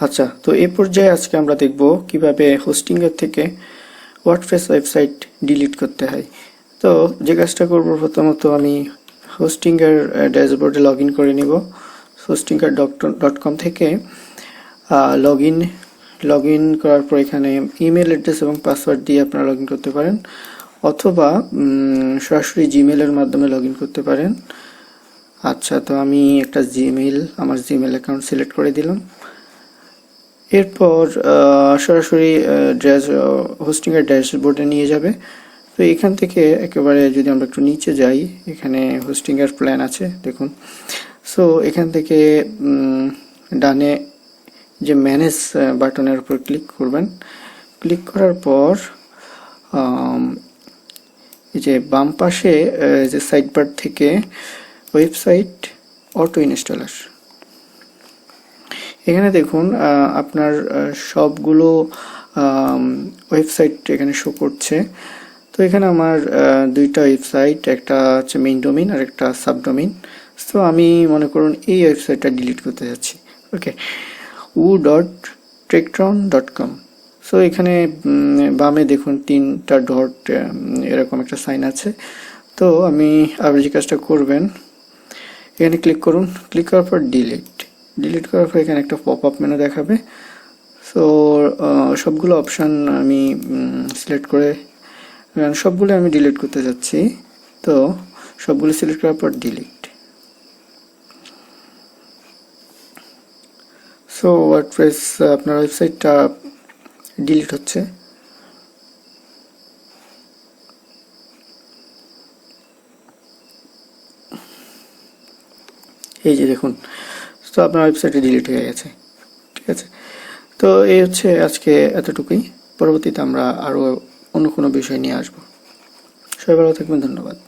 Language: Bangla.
আচ্ছা, তো এই পর্যায়ে আজকে আমরা দেখব কিভাবে হোস্টিংয়ের থেকে ওয়ার্ডপ্রেস ওয়েবসাইট ডিলিট করতে হয়। তো যে কাজটা করব, প্রথমত আমি হোস্টিংয়ের ড্যাশবোর্ডে লগ ইন করে নিব। হোস্টিংয়ার.com থেকে লগ ইন করার পর এখানে ইমেল অ্যাড্রেস এবং পাসওয়ার্ড দিয়ে আপনারা লগ ইন করতে পারেন, অথবা সরাসরি জিমেলের মাধ্যমে লগ ইন করতে পারেন। আচ্ছা, তো আমি আমার জিমেল অ্যাকাউন্ট সিলেক্ট করে দিলাম। এরপর সরাসরি হোস্টিংয়ের ড্যাশবোর্ডে নিয়ে যাবে। তো এখান থেকে একেবারে যদি আমরা একটু নিচে যাই, এখানে হোস্টিংয়ের প্ল্যান আছে দেখুন। সো এখান থেকে ডানে যে ম্যানেজ বাটনের উপর ক্লিক করবেন। ক্লিক করার পর এই যে বাম পাশে যে সাইড বার থেকে ওয়েবসাইট অটো ইনস্টলার, এখানে দেখুন আপনার সবগুলো ওয়েবসাইট এখানে শো করছে। তো এখানে আমার দুইটা ওয়েবসাইট, একটা হচ্ছে মেইন ডোমেইন আর একটা সাবডোমেইন। তো আমি মনে করুন এই ওয়েবসাইটটা ডিলিট করতে যাচ্ছি। ওকে, www.trektown.com। সো এখানে বামে দেখুন 3টা ডট এরকম একটা সাইন আছে। তো আপনি যে কাজটা করবেন, এখানে ক্লিক করুন। ক্লিক করার পর ডিলিট করার পর এখানে একটা পপ আপ মেনু দেখাবে। সো সবগুলো অপশান আমি সিলেক্ট করে সবগুলো আমি ডিলিট করতে যাচ্ছি। তো সবগুলো সিলেক্ট করার পর ডিলিট। সো ওয়ার্ডপ্রেস আপনার ওয়েবসাইটটা ডিলিট হচ্ছে। এই যে দেখুন, তো আপনার ওয়েবসাইটে ডিলিট হয়ে গেছে। ঠিক আছে, তো এই হচ্ছে আজকে এতটুকুই। পরবর্তীতে আমরা আরও অন্য কোনো বিষয় নিয়ে আসবো। সবাই ভালো থাকবেন, ধন্যবাদ।